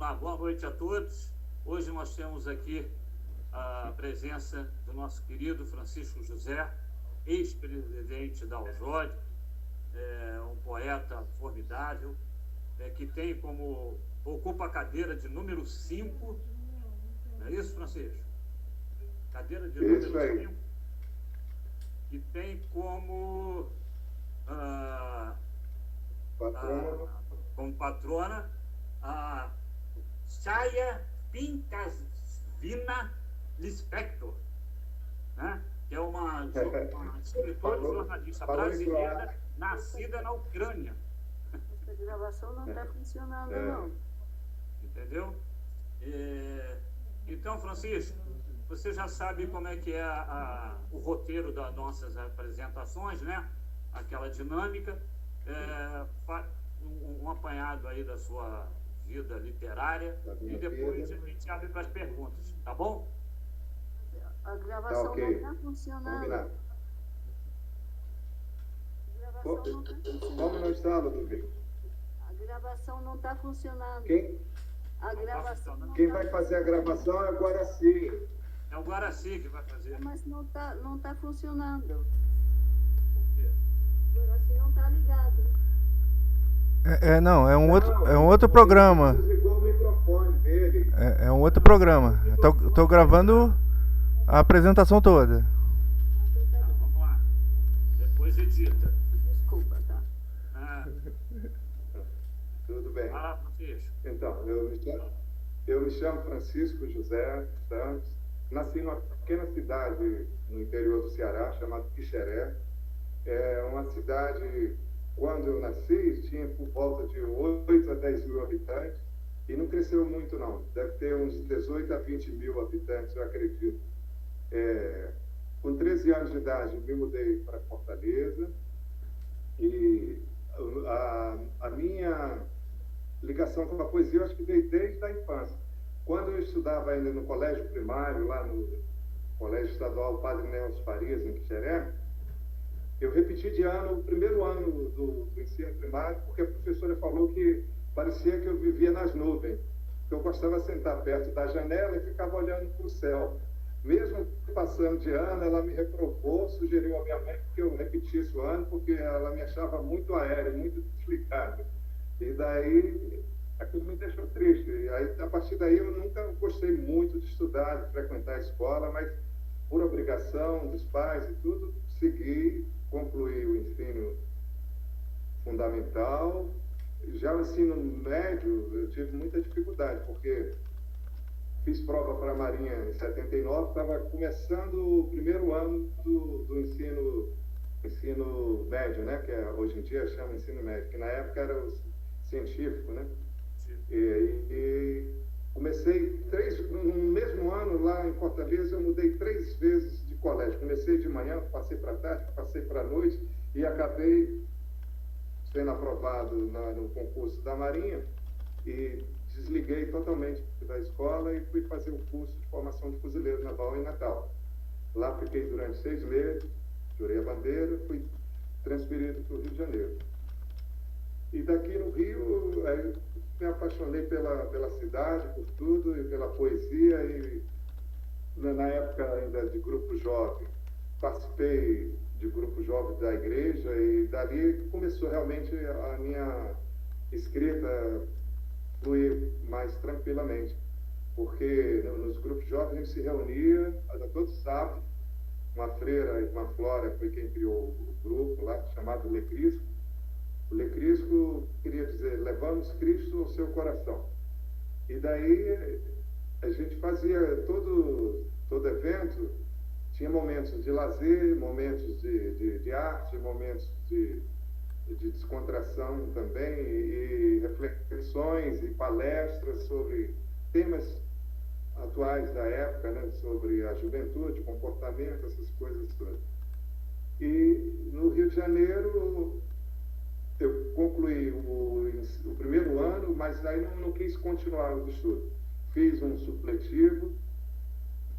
lá, boa noite a todos. Hoje nós temos aqui a presença do nosso querido Francisco José, ex-presidente da UJOD, um poeta formidável, que tem ocupa a cadeira de número 5, não é isso, Francisco? Cadeira de número 5, e tem como patrona a Chaya Pinkasvina Lispector, né? Que é uma escritora e jornalista brasileira nascida na Ucrânia. Essa gravação não está funcionando, não. Entendeu? Então, Francisco, você já sabe como é que é o roteiro das nossas apresentações, né? Aquela dinâmica, um apanhado aí da sua vida literária, e depois a gente abre para as perguntas, tá bom? A gravação não está funcionando. Como não está, Ludovino? A gravação não está funcionando. Quem vai fazer a gravação é o Guaraci. É o Guaraci que vai fazer. Mas não tá funcionando. Por quê? O Guaraci não está ligado. Não, é um outro programa. Desligou o microfone dele. É um outro programa. Tô gravando a apresentação toda. Vamos lá. Depois edita. Desculpa, tá? Tudo bem. Vai lá, Francisco. Então, eu me chamo Francisco José Santos. Nasci numa pequena cidade no interior do Ceará, chamada Quixeré. É uma cidade, quando eu nasci, tinha por volta de 8 a 10 mil habitantes. E não cresceu muito, não. Deve ter uns 18 a 20 mil habitantes, eu acredito. Com 13 anos de idade, eu me mudei para Fortaleza. E a minha ligação com a poesia, eu acho que veio desde a infância. Quando eu estudava ainda no colégio primário, lá no Colégio Estadual Padre Nelson Farias, em Quixeré, eu repeti de ano, o primeiro ano do ensino primário, porque a professora falou que parecia que eu vivia nas nuvens. Eu gostava de sentar perto da janela e ficava olhando para o céu. Mesmo passando de ano, ela me reprovou, sugeriu à minha mãe que eu repetisse o ano, porque ela me achava muito aéreo, muito desligado. E daí, aquilo me deixou triste. E aí, a partir daí, eu nunca gostei muito de estudar, de frequentar a escola, mas por obrigação dos pais e tudo, segui, concluí o ensino fundamental. Já o ensino médio, eu tive muita dificuldade, porque fiz prova para a Marinha em 79, estava começando o primeiro ano do ensino médio, né? Que hoje em dia chama ensino médio, que na época era o científico, né? E comecei no mesmo ano lá em Fortaleza, eu mudei 3 vezes de colégio. Comecei de manhã, passei para tarde, passei para a noite e acabei sendo aprovado no concurso da Marinha e desliguei totalmente da escola e fui fazer o curso de formação de fuzileiro naval em Natal. Lá fiquei durante 6 meses, jurei a bandeira, fui transferido para o Rio de Janeiro. E daqui no Rio, aí me apaixonei pela cidade, por tudo, e pela poesia, e na época ainda de grupo jovem, participei de grupo jovem da igreja, e dali começou realmente a minha escrita fluir mais tranquilamente, porque nos grupos jovens a gente se reunia todo sábado, uma freira, uma Flora, foi quem criou o grupo lá, chamado Lecrisco. O Lecrisco queria dizer, levamos Cristo ao seu coração. E daí a gente fazia todo evento, tinha momentos de lazer, momentos de arte, momentos de descontração também, e reflexões e palestras sobre temas atuais da época, né, sobre a juventude, comportamento, essas coisas todas. E no Rio de Janeiro eu concluí o primeiro ano, mas aí não quis continuar os estudos. Fiz um supletivo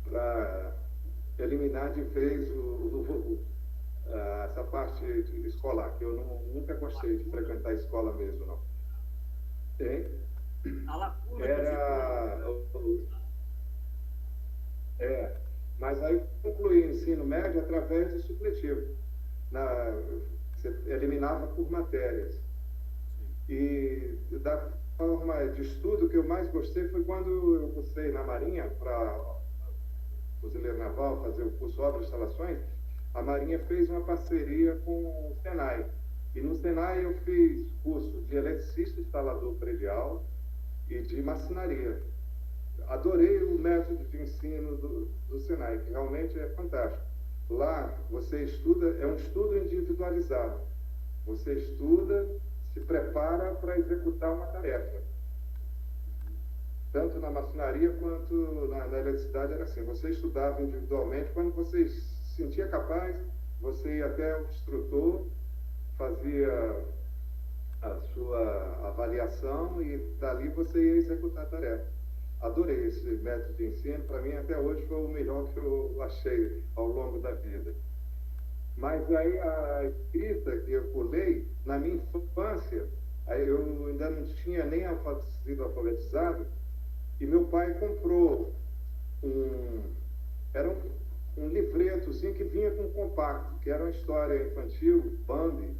para eliminar de vez essa parte escolar, que eu nunca gostei de frequentar a escola mesmo, não. A lacuna era... mas aí eu concluí o ensino médio através do supletivo. Você eliminava por matérias. E da forma de estudo que eu mais gostei foi quando eu cursei na Marinha, para fuzileiro naval, fazer o curso Obras e Instalações. A Marinha fez uma parceria com o Senai. E no Senai eu fiz curso de eletricista instalador predial e de marcenaria. Adorei o método de ensino do Senai, que realmente é fantástico. Lá você estuda, é um estudo individualizado. Você estuda, se prepara para executar uma tarefa. Tanto na marcenaria quanto na eletricidade era assim. Você estudava individualmente, quando você se sentia capaz, você ia até o instrutor, fazia a sua avaliação e dali você ia executar a tarefa. Adorei esse método de ensino, para mim até hoje foi o melhor que eu achei ao longo da vida. Mas aí a escrita que eu pulei, na minha infância, aí eu ainda não tinha nem sido alfabetizado, e meu pai comprou era um livretozinho que vinha com um compacto, que era uma história infantil, Bambi.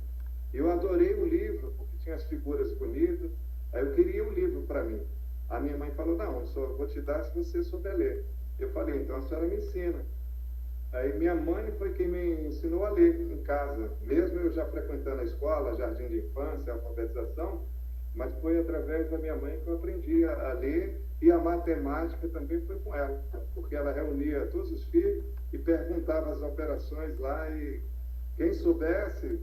Eu adorei o livro, porque tinha as figuras bonitas, aí eu queria o livro para mim. A minha mãe falou, não, só vou te dar se você souber ler. Eu falei, então a senhora me ensina. Aí minha mãe foi quem me ensinou a ler em casa, mesmo eu já frequentando a escola, jardim de infância, alfabetização, mas foi através da minha mãe que eu aprendi a ler, e a matemática também foi com ela, porque ela reunia todos os filhos e perguntava as operações lá, e quem soubesse,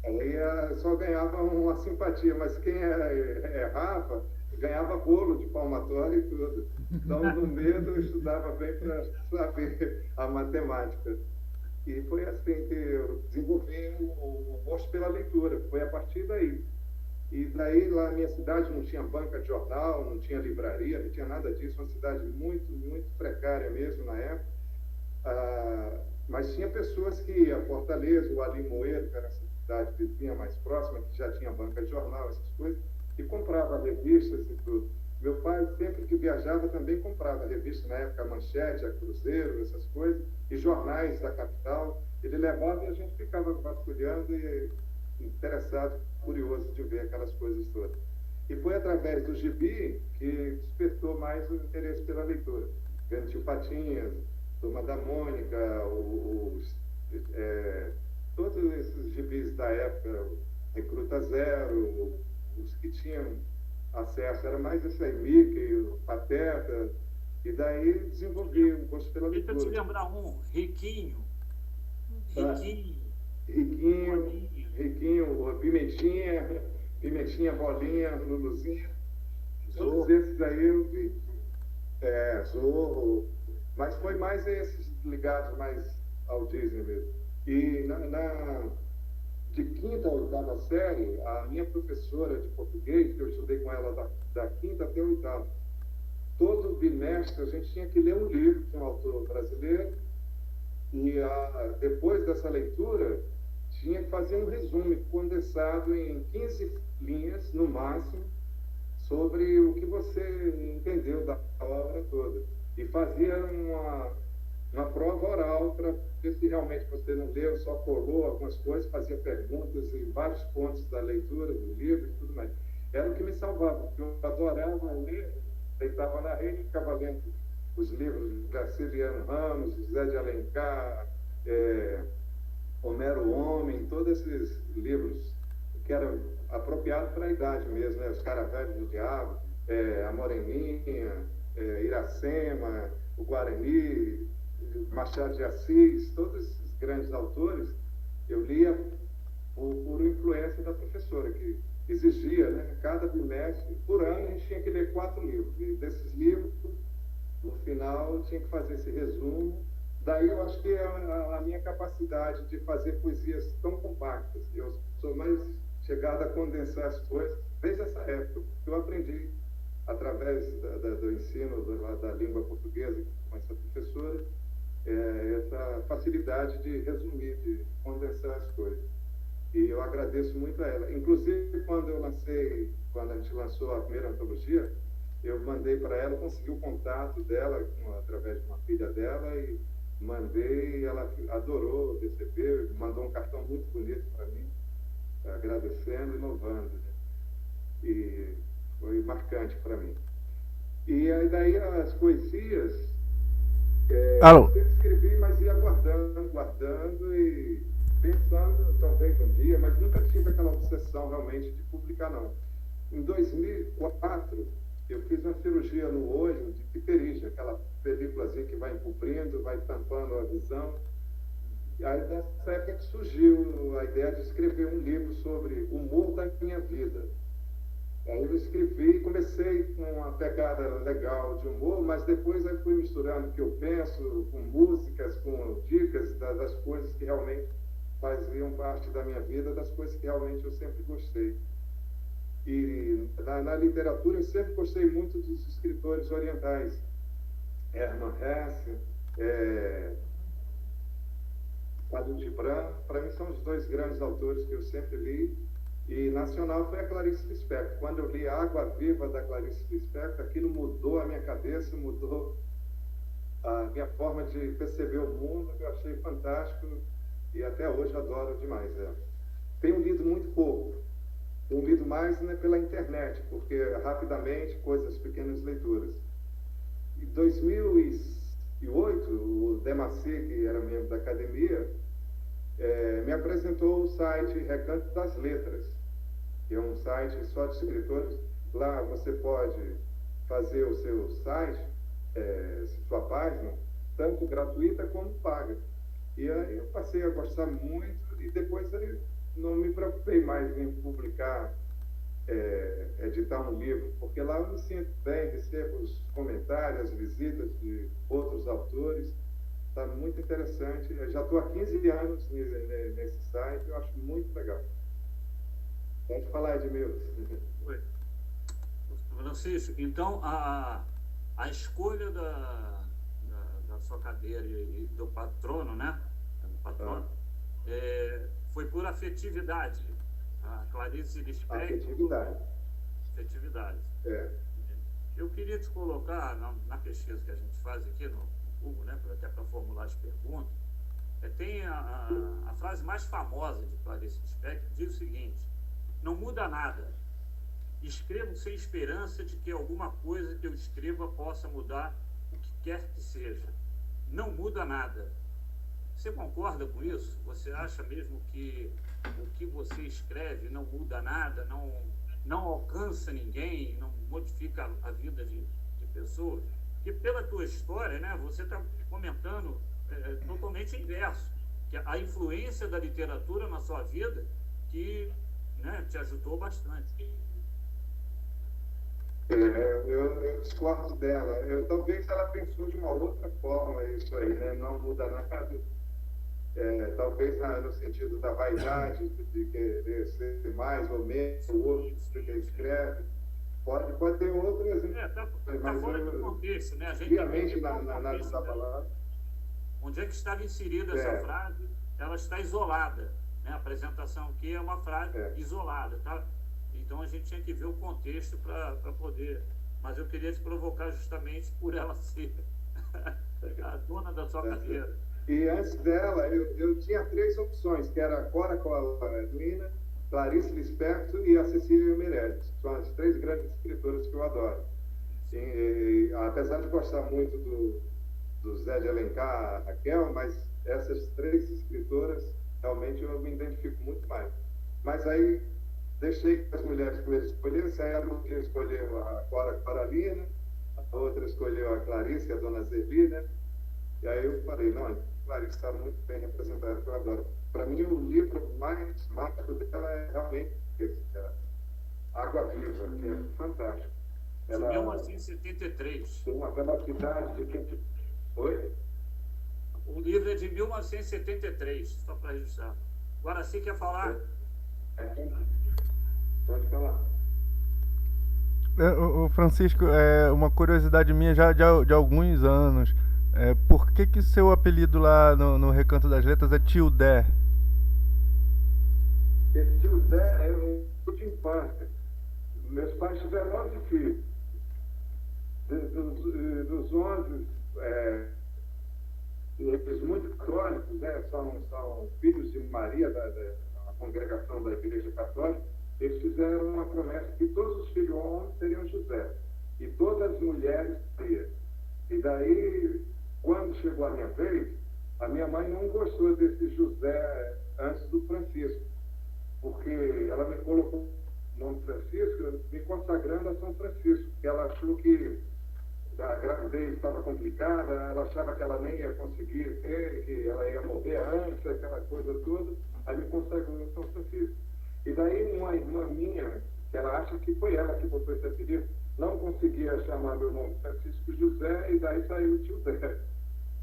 aí só ganhava uma simpatia, mas quem errava, ganhava bolo de palmatória e tudo. Então, no medo, eu estudava bem para saber a matemática. E foi assim que eu desenvolvi o gosto pela leitura, foi a partir daí. E daí, lá na minha cidade, não tinha banca de jornal, não tinha livraria, não tinha nada disso, uma cidade muito, muito precária mesmo na época. Mas tinha pessoas que iam a Fortaleza, o Alimoeiro, que era a cidade vizinha mais próxima, que já tinha banca de jornal, essas coisas, e comprava revistas e tudo. Meu pai, sempre que viajava, também comprava revistas, na época, a Manchete, a Cruzeiro, essas coisas, e jornais da capital. Ele levava e a gente ficava vasculhando e interessado, curioso de ver aquelas coisas todas. E foi através do gibi que despertou mais o interesse pela leitura. Vendo Tio Patinhas, Turma da Mônica, todos esses gibis da época, Recruta Zero, os que tinham acesso, era mais esse aí, Mickey, o Pateta, e daí desenvolvi um gosto pela leitura. Deixa eu te lembrar um, Riquinho, Pimentinha, Bolinha, Luluzinha, todos esses aí eu vi. Zorro, mas foi mais esses ligados mais ao Disney mesmo. E de quinta a oitava série, a minha professora de português, que eu estudei com ela da quinta até a oitava, todo bimestre a gente tinha que ler um livro de um autor brasileiro, e depois dessa leitura tinha que fazer um resumo condensado em 15 linhas, no máximo, sobre o que você entendeu da obra toda. E fazia uma prova oral para ver se realmente você não leu, só colou algumas coisas, fazia perguntas em vários pontos da leitura do livro e tudo mais. Era o que me salvava, porque eu adorava ler, deitava na rede e ficava lendo os livros de Graciliano Ramos, José de Alencar, Homero Homem, todos esses livros que eram apropriados para a idade mesmo, né? Os Caravelhos do Diabo, A Moreninha, Iracema, o Guarani, Machado de Assis, todos esses grandes autores, eu lia por influência da professora, que exigia, né? Cada bimestre, por ano, a gente tinha que ler 4 livros. E desses livros, no final, tinha que fazer esse resumo. Daí eu acho que é a minha capacidade de fazer poesias tão compactas. Eu sou mais chegado a condensar as coisas desde essa época, que eu aprendi através do ensino da língua portuguesa com essa professora, essa facilidade de resumir, de condensar as coisas. E eu agradeço muito a ela. Inclusive, quando eu lancei quando a gente lançou a primeira antologia, eu mandei para ela, consegui o contato dela através de uma filha dela e mandei, e ela adorou receber, mandou um cartão muito bonito para mim, agradecendo e louvando, né? E foi marcante para mim. E aí daí as poesias, Alô? eu sempre escrevi, mas ia guardando e pensando, talvez um dia, mas nunca tive aquela obsessão realmente de publicar, não. Em 2004, eu fiz uma cirurgia no olho de pterígia, aquela películazinha que vai encobrindo, vai tampando a visão. E aí, nessa época, surgiu a ideia de escrever um livro sobre o humor da minha vida. Aí eu escrevi, comecei com uma pegada legal de humor, mas depois aí fui misturando o que eu penso com músicas, com dicas das coisas que realmente faziam parte da minha vida, das coisas que realmente eu sempre gostei. E na literatura eu sempre gostei muito dos escritores orientais. Hermann Hesse, Khalil Gibran, para mim são os dois grandes autores que eu sempre li. E nacional foi a Clarice Lispector. Quando eu li Água Viva da Clarice Lispector, aquilo mudou a minha cabeça, mudou a minha forma de perceber o mundo, que eu achei fantástico e até hoje adoro demais ela. Tenho lido muito pouco, tenho lido mais, né, pela internet, porque rapidamente, coisas, pequenas leituras. Em 2008, o Demaci, que era membro da academia, me apresentou o site Recanto das Letras, que é um site só de escritores. Lá você pode fazer o seu site, sua página, tanto gratuita como paga. E aí eu passei a gostar muito e depois aí não me preocupei mais em publicar, editar um livro, porque lá eu me sinto bem, recebo os comentários, as visitas de outros autores. Está muito interessante. Eu já estou há 15 anos nesse site, eu acho muito legal. Pode falar, Edmilson. Oi. Francisco, então a escolha da sua cadeira e do patrono, né? Do patrono, foi por afetividade. A Clarice Lispector. Afetividade. Eu queria te colocar na pesquisa que a gente faz aqui no Google, né, até para formular as perguntas, tem a frase mais famosa de Clarice Lispector, diz o seguinte: não muda nada, escrevo sem esperança de que alguma coisa que eu escreva possa mudar o que quer que seja, não muda nada. Você concorda com isso? Você acha mesmo que o que você escreve não muda nada, não alcança ninguém, não modifica a vida de pessoas? Porque pela tua história, né, você está comentando totalmente inverso, que a influência da literatura na sua vida que, né, te ajudou bastante. Eu discordo dela. Talvez ela pensou de uma outra forma isso aí, né? Não muda nada. Talvez no sentido da vaidade, de querer ser mais ou menos o outro que escreve. Pode ter outras. Está fora do contexto, né? A gente obviamente, na análise da palavra. Onde é que estava inserida essa frase? Ela está isolada, né? A apresentação aqui é uma frase isolada, tá? Então a gente tinha que ver o contexto para poder. Mas eu queria te provocar justamente por ela ser a dona da sua carreira. E antes dela, eu tinha 3 opções, que era a Cora Coralina, Clarice Lispector e a Cecília Meirelles. São as 3 grandes escritoras que eu adoro. E, apesar de gostar muito do Zé de Alencar, a Raquel, mas essas 3 escritoras, realmente eu me identifico muito mais. Mas aí, deixei que as mulheres escolhessem, aí a Lúcia escolheu a Cora Coralina, a outra escolheu a Clarice, a Dona Zerlina, e aí eu falei, não, Clarice está muito bem representada, que eu adoro. Para mim, o livro mais mágico dela é realmente esse, Água Viva, que é fantástico. Ela, 1973. Tem uma velocidade de que... Oi? O livro é de 1973, só para registrar. Agora, você quer falar? Pode falar. O Francisco, uma curiosidade minha já de alguns anos. Por que seu apelido lá no Recanto das Letras é Tio Dé? Esse Tio Dé é de infância. Meus pais tiveram 11 filhos. Dos 11, eles muito católicos, né? São filhos de Maria, da congregação da Igreja Católica. Eles fizeram uma promessa que todos os filhos homens seriam José e todas as mulheres Maria. E daí, quando chegou a minha vez, a minha mãe não gostou desse José antes do Francisco, porque ela me colocou o nome Francisco, me consagrando a São Francisco, porque ela achou que a gravidez estava complicada, ela achava que ela nem ia conseguir ter, que ela ia morrer antes, aquela coisa toda, aí me consagrou a São Francisco. E daí uma irmã minha, que ela acha que foi ela que botou esse apelido, não conseguia chamar meu nome Francisco José, e daí saiu o tio Zé.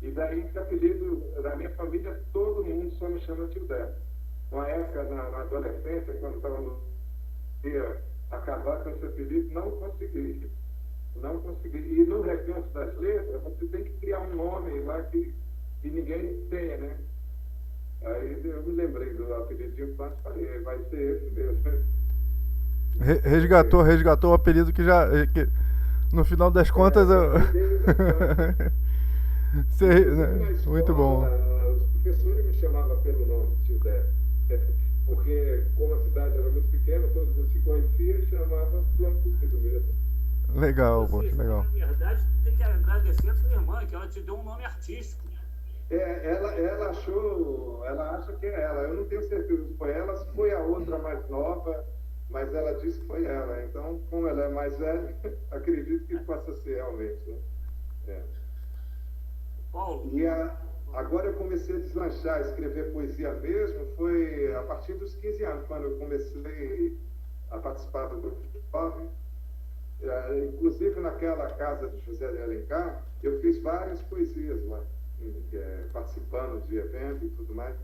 E daí esse apelido, da minha família, todo mundo só me chama tio Zé. Uma época, na adolescência, quando estava no dia acabar com esse apelido, não consegui. E no Recanto das Letras, você tem que criar um nome lá que ninguém tenha, né? Aí eu me lembrei do apelidinho, mas falei, vai ser esse mesmo. Resgatou o apelido que já... Que, no final das contas... Muito bom. Os professores me chamavam pelo nome, tio Zé. Porque, como a cidade era muito pequena, todo mundo se conhecia e chamava do apelido mesmo. Legal, poxa, legal. Na verdade, tem que agradecer a sua irmã, que ela te deu um nome artístico. Ela acha que é ela. Eu não tenho certeza se foi ela, se foi a outra mais nova, mas ela disse que foi ela. Então, como ela é mais velha, acredito que possa ser realmente, né? Paulo. E agora eu comecei a deslanchar, a escrever poesia mesmo, foi a partir dos 15 anos, quando eu comecei a participar do grupo de jovem. Inclusive naquela casa de José de Alencar, eu fiz várias poesias lá, participando de eventos e tudo mais.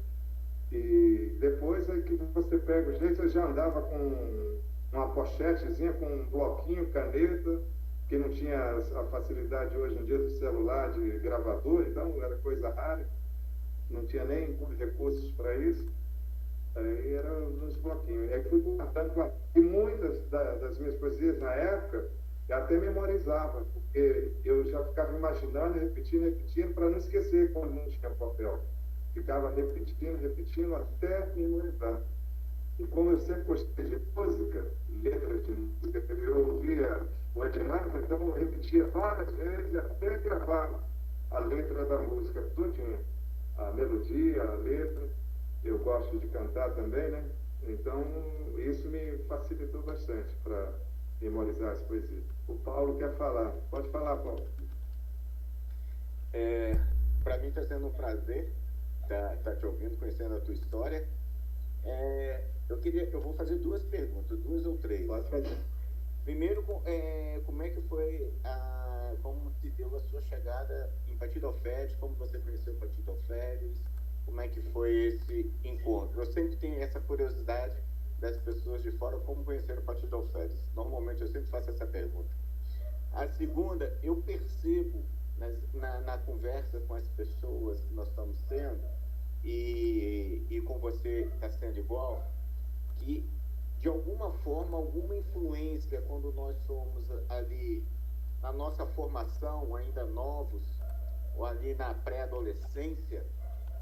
E depois é que você pega o jeito, eu já andava com uma pochetezinha, com um bloquinho, caneta, que não tinha a facilidade hoje em dia do celular, de gravador, então era coisa rara, não tinha nem recursos para isso. Aí era nos bloquinhos. Aí fui guardando, e muitas das minhas poesias na época, eu até memorizava, porque eu já ficava imaginando, repetindo, para não esquecer quando não tinha papel. Ficava repetindo até memorizar. E como eu sempre gostei de música, letras de música, eu ouvia o Edinardo, então eu repetia várias vezes até gravar a letra da música todinha. A melodia, a letra. Eu gosto de cantar também, né? Então, isso me facilitou bastante para memorizar as poesias. O Paulo quer falar. Pode falar, Paulo. Para mim está sendo um prazer estar te ouvindo, conhecendo a tua história. Eu vou fazer duas perguntas, duas ou três. Pode fazer. Primeiro, como é que foi, como se deu a sua chegada em Partido Alferes, como você conheceu o Partido Alferes, como é que foi esse encontro? Eu sempre tenho essa curiosidade das pessoas de fora, como conheceram o Partido Alferes. Normalmente eu sempre faço essa pergunta. A segunda, eu percebo na conversa com as pessoas que nós estamos tendo, e com você está sendo igual, que de alguma forma, alguma influência, quando nós somos ali na nossa formação, ainda novos, ou ali na pré-adolescência,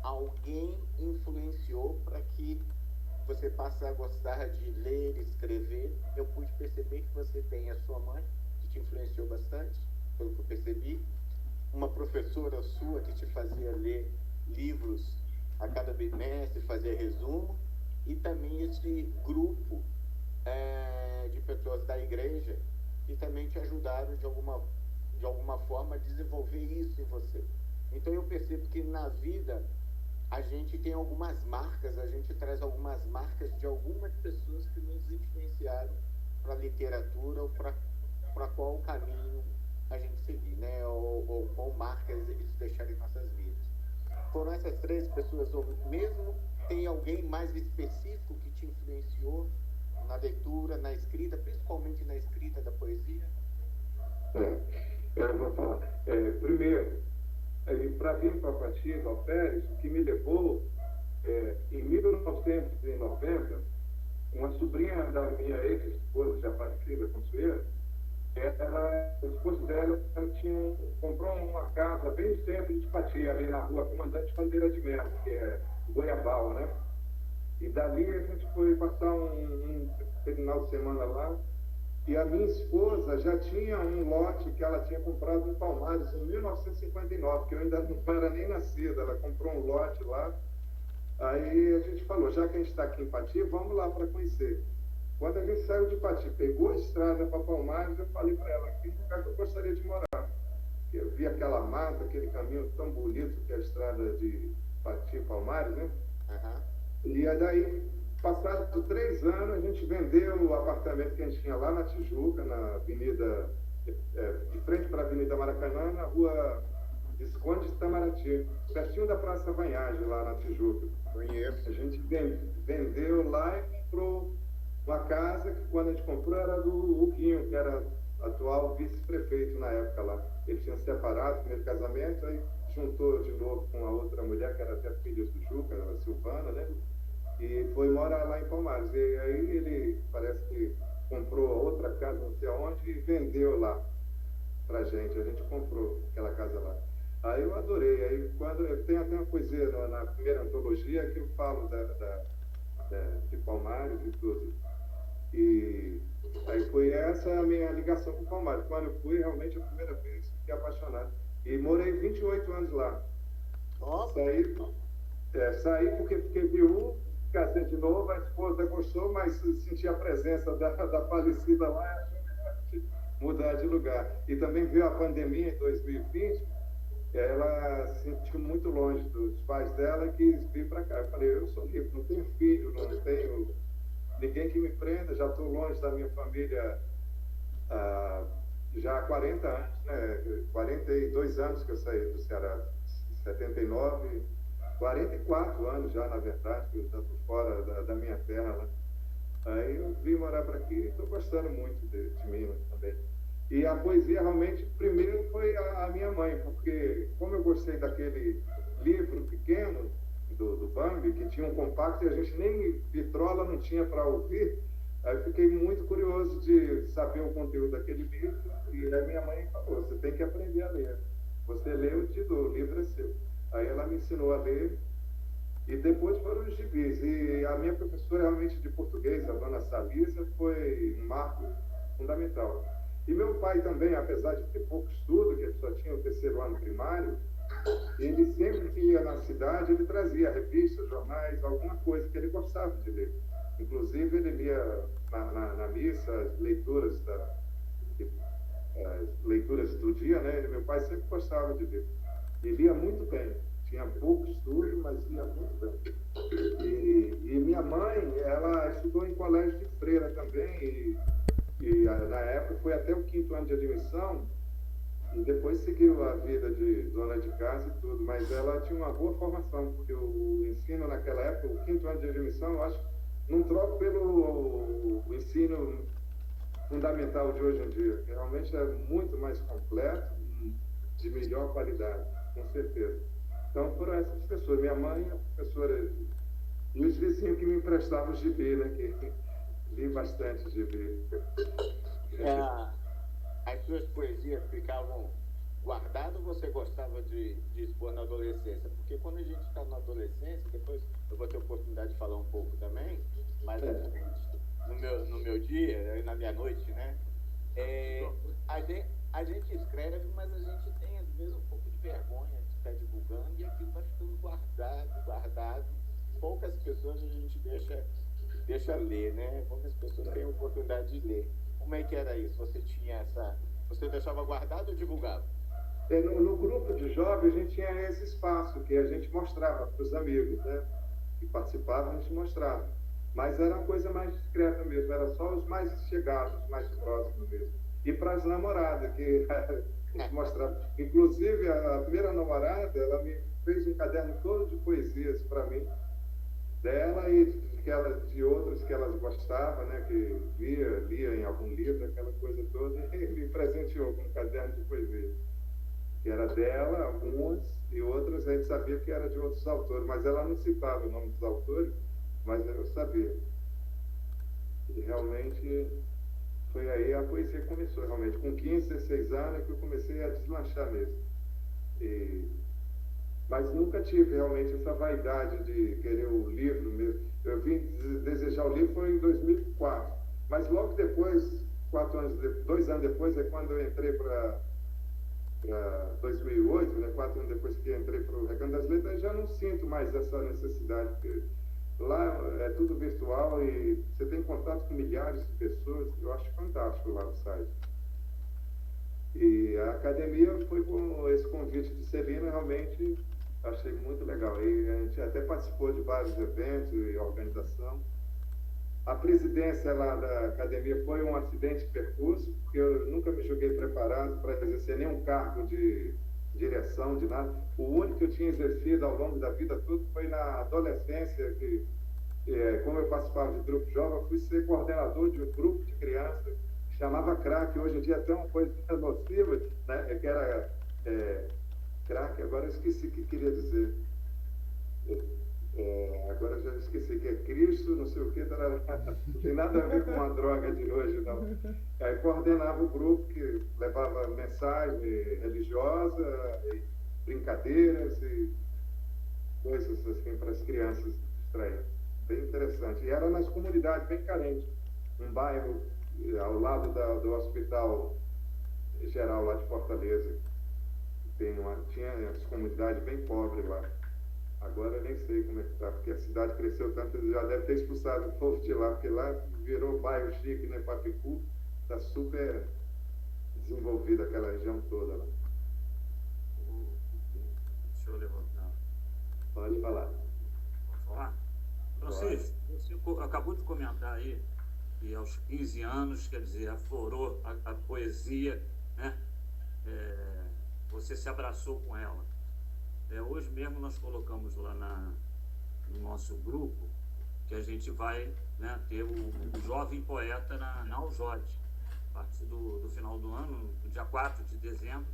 alguém influenciou para que você passe a gostar de ler, escrever. Eu pude perceber que você tem a sua mãe, que te influenciou bastante, pelo que eu percebi, uma professora sua que te fazia ler livros a cada bimestre, fazia resumo, e também esse grupo de pessoas da igreja que também te ajudaram de alguma forma a desenvolver isso em você. Então eu percebo que na vida a gente tem algumas marcas, a gente traz algumas marcas de algumas pessoas que nos influenciaram para a literatura ou para qual caminho a gente seguir, né? Ou qual marcas eles deixaram em nossas vidas. Foram essas três pessoas, ou mesmo tem alguém mais específico que te influenciou na leitura, na escrita, principalmente na escrita da poesia? Eu vou falar. Primeiro, para vir para a Partido Alferes, o que me levou, em 1990, uma sobrinha da minha ex-esposa, já falecida, Consuelo, o esposo dela comprou uma casa bem no centro de Patia, ali na rua Comandante Bandeira de Melo, que é Goiabal, né? E dali a gente foi passar um final de semana lá. E a minha esposa já tinha um lote que ela tinha comprado em Palmares em 1959, que eu ainda não era nem nascida. Ela comprou um lote lá. Aí a gente falou, já que a gente está aqui em Pati, vamos lá para conhecer. Quando a gente saiu de Pati, pegou a estrada para Palmares, eu falei para ela, aqui é um lugar que eu gostaria de morar. Eu vi aquela mata, aquele caminho tão bonito que é a estrada de Pati Palmares, né? E aí daí, passados 3 anos, a gente vendeu o apartamento que a gente tinha lá na Tijuca, na avenida, de frente para a Avenida Maracanã, na rua Visconde de Itamaraty, pertinho da Praça Vanhagem, lá na Tijuca. Conheço. A gente vendeu lá e comprou uma casa que, quando a gente comprou, era do Huguinho, que era atual vice-prefeito na época lá. Ele tinha separado, primeiro casamento, aí juntou de novo com a outra mulher, que era até filha do Juca, a Silvana, né? E foi morar lá em Palmares. E aí ele parece que comprou outra casa, não sei aonde, e vendeu lá pra gente. A gente comprou aquela casa lá. Aí eu adorei. Aí quando eu tenho até uma poesia na primeira antologia que eu falo de Palmares e tudo. E aí foi essa a minha ligação com Palmares. Quando eu fui, realmente, a primeira vez, fiquei apaixonado. E morei 28 anos lá. Saí porque fiquei viúvo, casei de novo, a esposa gostou, mas senti a presença da falecida lá e achei melhor mudar de lugar. E também veio a pandemia em 2020, ela se sentiu muito longe dos pais dela e quis vir para cá. Eu falei, eu sou livre, não tenho filho, não tenho ninguém que me prenda, já estou longe da minha família já há 40 anos, né? 42 anos que eu saí do Ceará, 79, 44 anos já, na verdade, que eu já estou fora da minha terra lá. Aí eu vim morar para aqui e estou gostando muito de Minas também. E a poesia, realmente, primeiro foi a minha mãe, porque como eu gostei daquele livro pequeno do Bambi, que tinha um compacto e a gente nem vitrola não tinha para ouvir, aí eu fiquei muito curioso de saber o conteúdo daquele livro, e a minha mãe falou, você tem que aprender a ler. Você lê, eu te dou, o livro é seu. Aí ela me ensinou a ler, e depois foram os gibis. E a minha professora realmente de português, a dona Salisa, foi um marco fundamental. E meu pai também, apesar de ter pouco estudo, que ele só tinha o 3º ano primário, ele sempre que ia na cidade, ele trazia revistas, jornais, alguma coisa que ele gostava de ler. Inclusive, ele lia na missa as leituras, leituras do dia, né? E meu pai sempre gostava de ler. E lia muito bem. Tinha pouco estudo, mas lia muito bem. E minha mãe, ela estudou em colégio de freira também, e na época foi até o 5º ano de admissão, e depois seguiu a vida de dona de casa e tudo, mas ela tinha uma boa formação, porque o ensino naquela época, o 5º ano de admissão, eu acho, não troco pelo ensino fundamental de hoje em dia, que realmente é muito mais completo, de melhor qualidade, com certeza. Então foram essas pessoas, minha mãe, a professora, e os vizinhos que me emprestavam o gibi, né, que li bastante gibi. As suas poesias ficavam guardadas ou você gostava de expor na adolescência? Porque quando a gente está na adolescência, depois eu vou ter oportunidade de falar um pouco também, mas no meu dia, na minha noite, né? A gente escreve, mas a gente tem às vezes um pouco de vergonha de estar divulgando e aquilo vai ficando guardado. Poucas pessoas a gente deixa ler, né? Poucas pessoas têm a oportunidade de ler. Como é que era isso? Você deixava guardado ou divulgava? No grupo de jovens, a gente tinha esse espaço que a gente mostrava para os amigos, né? Que participavam, a gente mostrava. Mas era uma coisa mais discreta mesmo, era só os mais chegados, os mais próximos mesmo. E para as namoradas, que a gente mostrava. Inclusive, a primeira namorada, ela me fez um caderno todo de poesias para mim, dela e de outros que elas gostavam, né, que lia em algum livro, aquela coisa toda, e me presenteou com um caderno de poesia, que era dela, algumas, e outras a gente sabia que era de outros autores, mas ela não citava o nome dos autores, mas eu sabia. E realmente foi aí a poesia que começou, realmente. Com 15, 16 anos é que eu comecei a deslanchar mesmo. Mas nunca tive realmente essa vaidade de querer o livro mesmo. Eu vim desejar o livro foi em 2004. Mas logo depois, 2 anos depois, é quando eu entrei para 2008, né, 4 anos depois que eu entrei para o Recanto das Letras, eu já não sinto mais essa necessidade, porque lá é tudo virtual e você tem contato com milhares de pessoas. Eu acho fantástico lá no site. E a academia foi com esse convite de Celina, realmente achei muito legal. E a gente até participou de vários eventos e organização. A presidência lá da academia foi um acidente de percurso, porque eu nunca me julguei preparado para exercer nenhum cargo de direção, de nada. O único que eu tinha exercido ao longo da vida toda foi na adolescência, que, como eu participava de grupo jovem, eu fui ser coordenador de um grupo de crianças que chamava crack. Hoje em dia é até uma coisa nociva, né? Que era crack, agora eu esqueci o que queria dizer. Agora eu já esqueci que é Cristo, não sei o que, não tem nada a ver com a droga de hoje, não. Aí coordenava o grupo que levava mensagem religiosa, e brincadeiras e coisas assim para as crianças distrair. Bem interessante. E era nas comunidades bem carentes, um bairro ao lado do Hospital Geral lá de Fortaleza. Tinha as comunidades bem pobres lá. Agora eu nem sei como é que está, porque a cidade cresceu tanto, já deve ter expulsado o povo de lá, porque lá virou bairro chique, né, Papicu, está super desenvolvida aquela região toda lá. Deixa eu levantar. Pode falar. Pode falar? Francisco, você acabou de comentar aí que aos 15 anos, quer dizer, aflorou a poesia, né? Você se abraçou com ela. Hoje mesmo nós colocamos lá no nosso grupo que a gente vai, né, ter o Jovem Poeta na UJOD, a partir do final do ano, no dia 4 de dezembro,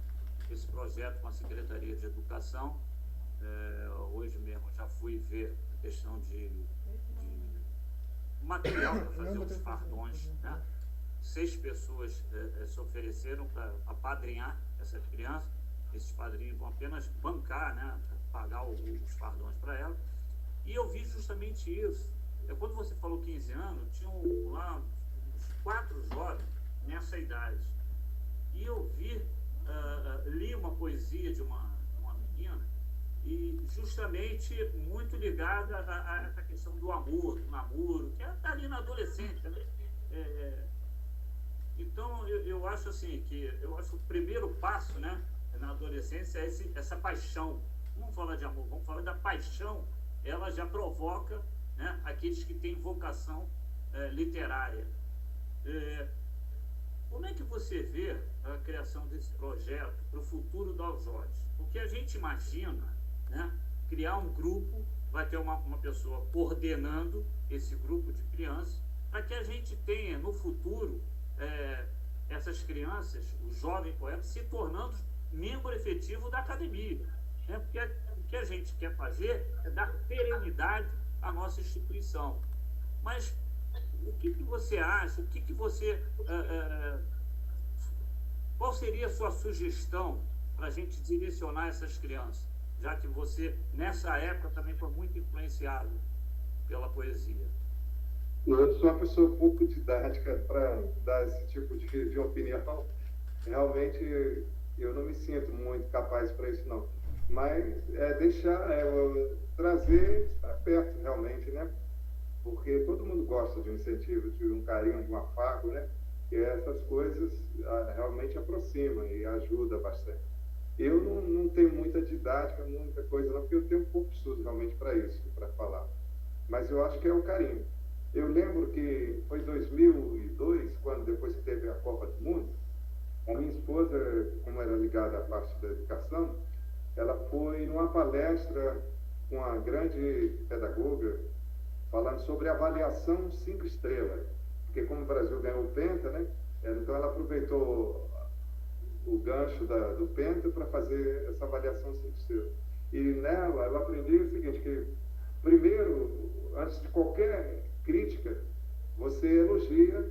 esse projeto com a Secretaria de Educação. Hoje mesmo já fui ver a questão de material para fazer os fardões, né? 6 pessoas se ofereceram para apadrinhar essas crianças. Esses padrinhos vão apenas bancar, né, pagar os fardões para ela. E eu vi justamente isso. Quando você falou 15 anos, tinham lá uns 4 jovens nessa idade. E eu li uma poesia de uma menina, e justamente muito ligada a essa questão do amor, do namoro, que está ali na adolescência, né? Então, eu acho assim, que o primeiro passo, né, na adolescência é essa paixão. Vamos falar de amor, vamos falar da paixão. Ela já provoca, né, aqueles que têm vocação literária. Como é que você vê a criação desse projeto para o futuro da UJOD? Porque a gente imagina, né, criar um grupo, vai ter uma pessoa coordenando esse grupo de crianças, para que a gente tenha no futuro essas crianças, os jovens poetas, se tornando membro efetivo da academia, né? Porque o que a gente quer fazer é dar perenidade à nossa instituição. Mas o que você acha? Qual seria a sua sugestão para a gente direcionar essas crianças? Já que você, nessa época, também foi muito influenciado pela poesia. Eu sou uma pessoa pouco didática para dar esse tipo de opinião. Realmente, eu não me sinto muito capaz para isso, não. Mas trazer para perto, realmente, né? Porque todo mundo gosta de um incentivo, de um carinho, de um afago, né? E essas coisas realmente aproximam e ajudam bastante. Eu não tenho muita didática, muita coisa, não, porque eu tenho um pouco de estudo realmente para isso, para falar. Mas eu acho que é o carinho. Eu lembro que foi 2002, quando depois que teve a Copa do Mundo, a minha esposa, como era ligada à parte da educação, ela foi numa palestra com uma grande pedagoga falando sobre avaliação 5 estrelas. Porque como o Brasil ganhou o Penta, né? Então ela aproveitou o gancho do Penta para fazer essa avaliação 5 estrelas. E nela eu aprendi o seguinte, que primeiro, antes de qualquer crítica, você elogia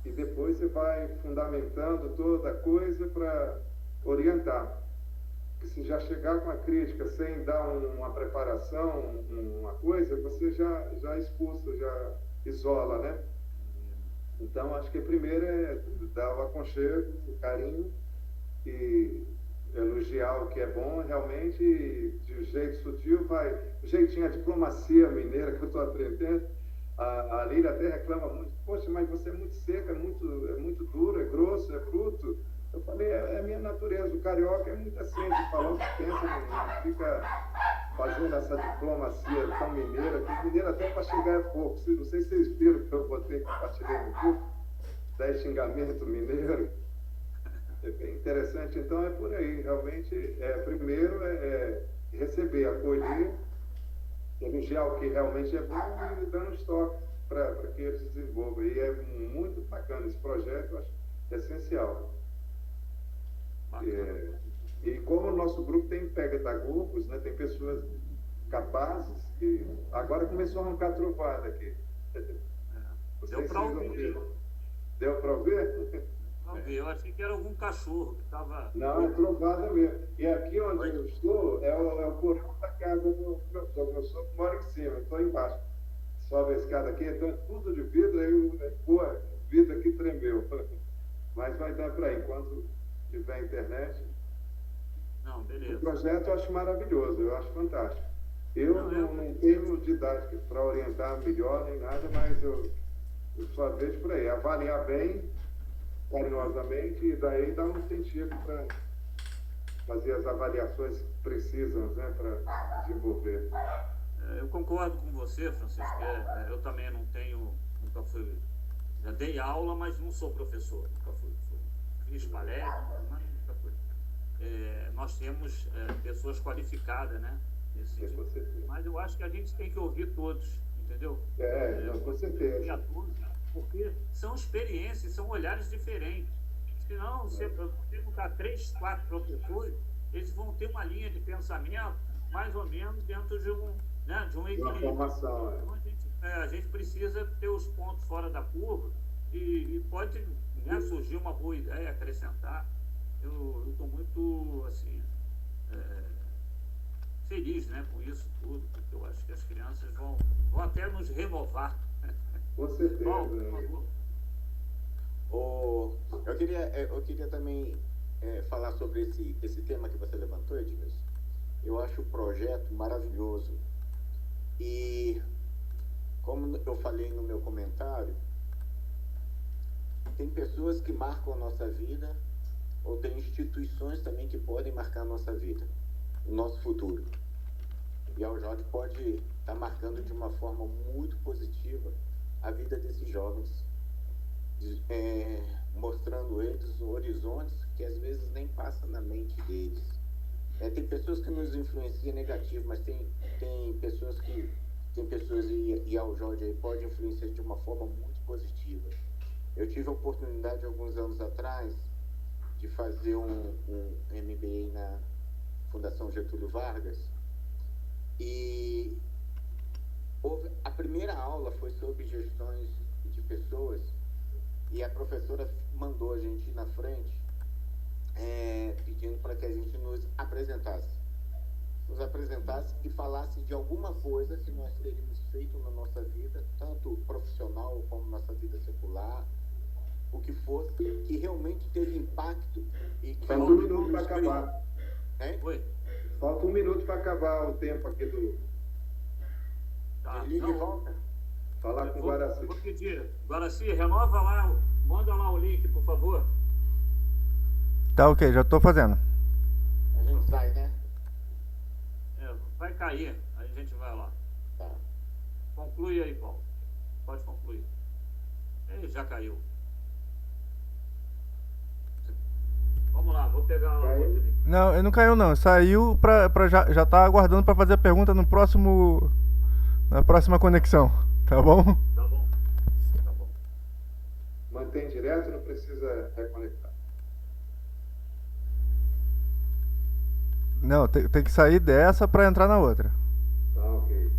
e depois você vai fundamentando toda a coisa para orientar. Porque se já chegar com a crítica sem dar uma preparação, uma coisa, você já expulsa, já isola, né? Então, acho que primeiro é dar o aconchego, o carinho e elogiar o que é bom, realmente, de um jeito sutil, vai... O jeitinho, a diplomacia mineira que eu estou aprendendo, a Lília até reclama muito, poxa, mas você é muito seca, é muito duro, é grosso, é bruto. Eu falei, é a minha natureza, o carioca é muito assim, de falar o que pensa, não fica fazendo essa diplomacia tão mineira, que o mineiro até para xingar é pouco. Não sei se vocês viram que eu botei, compartilhei no grupo, 10 xingamentos mineiros. É bem interessante, então é por aí, realmente, primeiro é receber, acolher, elogiar o que realmente é bom e dando os toques para que eles desenvolvam. E é muito bacana esse projeto, eu acho essencial. E como o nosso grupo tem pedagogos, né, tem pessoas capazes, que agora começou a arrancar trovada aqui. Deu para ouvir. Deu para ouvir? Eu achei que era algum cachorro que estava... Não, é trovada mesmo. E aqui onde eu estou é o porão da casa do meu sogro. Meu sogro mora em cima, eu estou embaixo. Sobe a escada aqui, então tudo de vidro, aí o vidro aqui tremeu. Mas vai dar para ir, enquanto tiver internet. Não, beleza. O projeto eu acho maravilhoso, eu acho fantástico. Eu não tenho didática para orientar melhor nem nada, mas eu só vejo por aí. Avaliar bem, carinhosamente, e daí dar um incentivo para fazer as avaliações precisas, né, para desenvolver. Eu concordo com você, Francisco. Eu também nunca fui... Já dei aula, mas não sou professor. Nunca fui. Fiz palestra, mas nunca fui. Nós temos pessoas qualificadas, né? Nesse sentido. Mas eu acho que a gente tem que ouvir todos, entendeu? Com certeza. Porque são experiências, são olhares diferentes. Senão, se eu perguntar 3, 4 professores, eles vão ter uma linha de pensamento mais ou menos dentro de um equilíbrio. Uma formação, Então, a gente precisa ter os pontos fora da curva e pode, né, surgir uma boa ideia, acrescentar. Eu estou muito, assim, feliz, né, com isso tudo, porque eu acho que as crianças vão até nos renovar. Com certeza. Paulo, por favor. Eu queria também falar sobre esse tema que você levantou, Edmilson. Eu acho o projeto maravilhoso. E, como eu falei no meu comentário, tem pessoas que marcam a nossa vida, ou tem instituições também que podem marcar a nossa vida, o nosso futuro. E a Aljod pode estar marcando de uma forma muito positiva a vida desses jovens, mostrando eles horizontes que às vezes nem passa na mente deles. Tem pessoas que nos influenciam negativo, mas tem pessoas e a Aljod aí pode influenciar de uma forma muito positiva. Eu tive a oportunidade alguns anos atrás de fazer um MBA na Fundação Getúlio Vargas, e a primeira aula foi sobre gestões de pessoas, e a professora mandou a gente ir na frente, pedindo para que a gente nos apresentasse e falasse de alguma coisa que nós teríamos feito na nossa vida, tanto profissional como nossa vida secular, o que fosse, que realmente teve impacto. E que Falta 1 minuto para acabar. Oi? Falta 1 minuto para acabar o tempo aqui do... Tá, Liga e volta. Falar com o Guaraci. Vou pedir. Guaraci, renova lá, manda lá o link, por favor. Tá ok, já tô fazendo. A gente sai, né? Vai cair, aí a gente vai lá. Tá. Conclui aí, Paulo. Pode concluir. Já caiu. Vamos lá, vou pegar lá o outro link. Não, ele não caiu não. Saiu já tá aguardando pra fazer a pergunta na próxima conexão. Tá bom? Tá bom. Tá bom. Mantém direto, não precisa reconectar. Não, tem que sair dessa pra entrar na outra. Tá, ok.